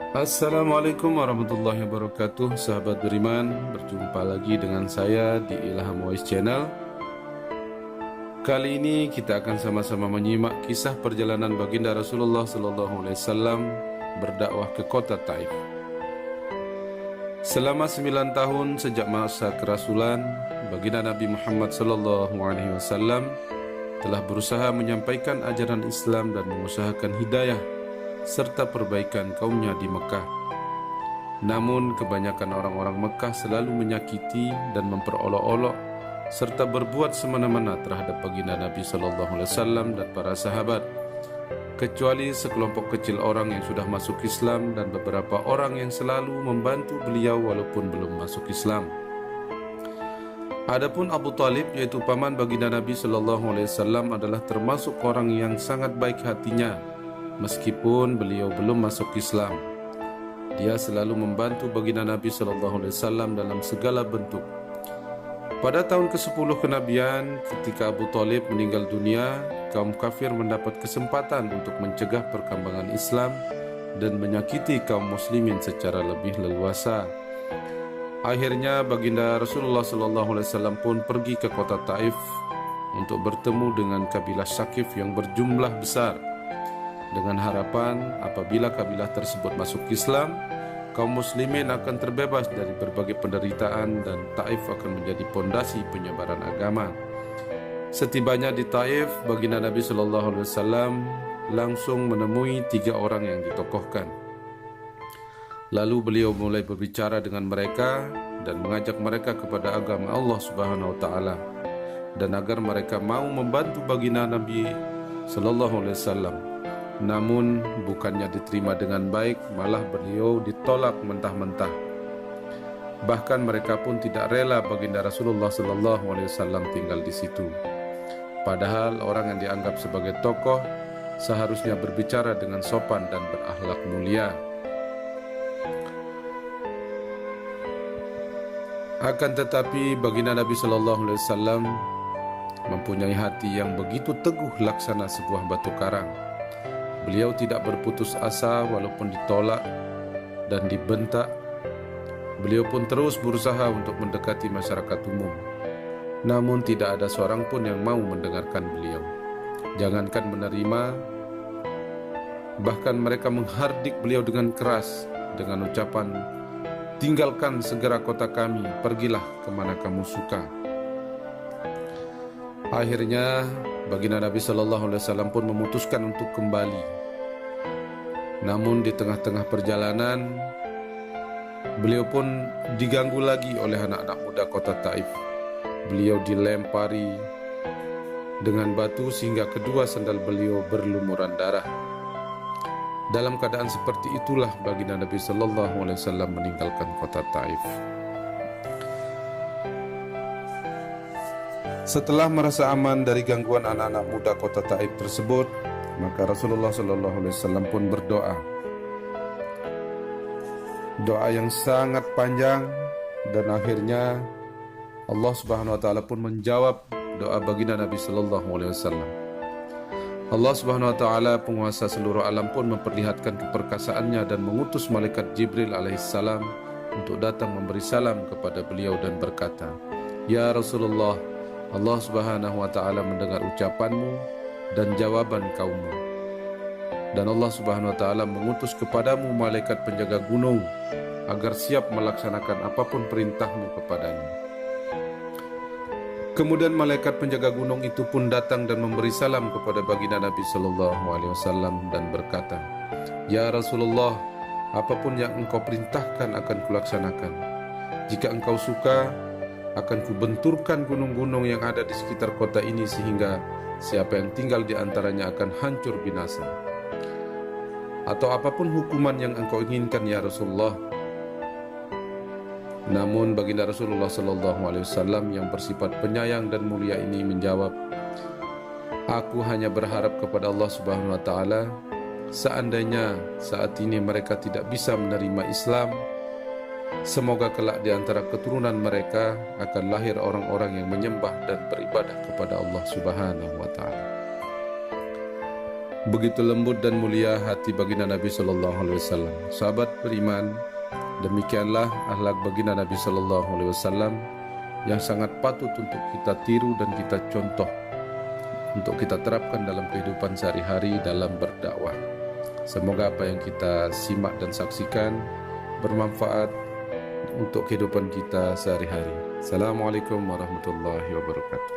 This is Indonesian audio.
Assalamualaikum warahmatullahi wabarakatuh, sahabat beriman. Berjumpa lagi dengan saya di Ilham Voice Channel. Kali ini kita akan sama-sama menyimak kisah perjalanan baginda Rasulullah SAW berdakwah ke kota Taif. Selama 9 tahun sejak masa kerasulan, baginda Nabi Muhammad SAW telah berusaha menyampaikan ajaran Islam dan mengusahakan hidayah serta perbaikan kaumnya di Mekah. Namun kebanyakan orang-orang Mekah selalu menyakiti dan memperolok-olok serta berbuat semena-mena terhadap baginda Nabi SAW dan para sahabat, kecuali sekelompok kecil orang yang sudah masuk Islam dan beberapa orang yang selalu membantu beliau walaupun belum masuk Islam. Adapun Abu Talib, yaitu paman baginda Nabi SAW, adalah termasuk orang yang sangat baik hatinya meskipun beliau belum masuk Islam. Dia selalu membantu baginda Nabi SAW dalam segala bentuk. Pada tahun ke-10 kenabian, ketika Abu Talib meninggal dunia, kaum kafir mendapat kesempatan untuk mencegah perkembangan Islam dan menyakiti kaum muslimin secara lebih leluasa. Akhirnya baginda Rasulullah SAW pun pergi ke kota Taif untuk bertemu dengan kabilah Saqif yang berjumlah besar, dengan harapan apabila kabilah tersebut masuk Islam, kaum muslimin akan terbebas dari berbagai penderitaan dan Taif akan menjadi pondasi penyebaran agama. Setibanya di Taif, baginda Nabi SAW langsung menemui 3 orang yang ditokohkan. Lalu beliau mulai berbicara dengan mereka dan mengajak mereka kepada agama Allah Subhanahu wa taala, dan agar mereka mau membantu baginda Nabi SAW. Namun bukannya diterima dengan baik, malah beliau ditolak mentah-mentah. Bahkan mereka pun tidak rela baginda Rasulullah SAW tinggal di situ. Padahal orang yang dianggap sebagai tokoh seharusnya berbicara dengan sopan dan berakhlak mulia. Akan tetapi baginda Nabi SAW mempunyai hati yang begitu teguh laksana sebuah batu karang. Beliau tidak berputus asa walaupun ditolak dan dibentak. Beliau pun terus berusaha untuk mendekati masyarakat umum. Namun tidak ada seorang pun yang mau mendengarkan beliau. Jangankan menerima, bahkan mereka menghardik beliau dengan keras dengan ucapan, "Tinggalkan segera kota kami, pergilah kemana kamu suka." Akhirnya baginda Nabi SAW pun memutuskan untuk kembali. Namun di tengah-tengah perjalanan, beliau pun diganggu lagi oleh anak-anak muda kota Taif. Beliau dilempari dengan batu sehingga kedua sandal beliau berlumuran darah. Dalam keadaan seperti itulah baginda Nabi SAW meninggalkan kota Taif. Setelah merasa aman dari gangguan anak-anak muda kota Taif tersebut, maka Rasulullah SAW pun berdoa. Doa yang sangat panjang, dan akhirnya Allah Subhanahu wa taala pun menjawab doa baginda Nabi SAW. Allah Subhanahu wa taala, penguasa seluruh alam, pun memperlihatkan keperkasaannya dan mengutus malaikat Jibril alaihissalam untuk datang memberi salam kepada beliau dan berkata, "Ya Rasulullah, Allah Subhanahu wa taala mendengar ucapanmu dan jawaban kaummu. Dan Allah Subhanahu wa taala mengutus kepadamu malaikat penjaga gunung agar siap melaksanakan apapun perintahmu kepadanya." Kemudian malaikat penjaga gunung itu pun datang dan memberi salam kepada baginda Nabi SAW dan berkata, "Ya Rasulullah, apapun yang engkau perintahkan akan kulaksanakan. Jika engkau suka, akan kubenturkan gunung-gunung yang ada di sekitar kota ini sehingga siapa yang tinggal di antaranya akan hancur binasa. Atau apapun hukuman yang engkau inginkan ya Rasulullah." Namun baginda Rasulullah SAW yang bersifat penyayang dan mulia ini menjawab, "Aku hanya berharap kepada Allah Subhanahu wa taala, seandainya saat ini mereka tidak bisa menerima Islam, semoga kelak di antara keturunan mereka akan lahir orang-orang yang menyembah dan beribadah kepada Allah Subhanahu wa taala." Begitu lembut dan mulia hati baginda Nabi Sallallahu Alaihi Wasallam. Sahabat beriman, demikianlah akhlak baginda Nabi Sallallahu Alaihi Wasallam yang sangat patut untuk kita tiru dan kita contoh, untuk kita terapkan dalam kehidupan sehari-hari dalam berdakwah. Semoga apa yang kita simak dan saksikan bermanfaat untuk kehidupan kita sehari-hari. Assalamualaikum warahmatullahi wabarakatuh.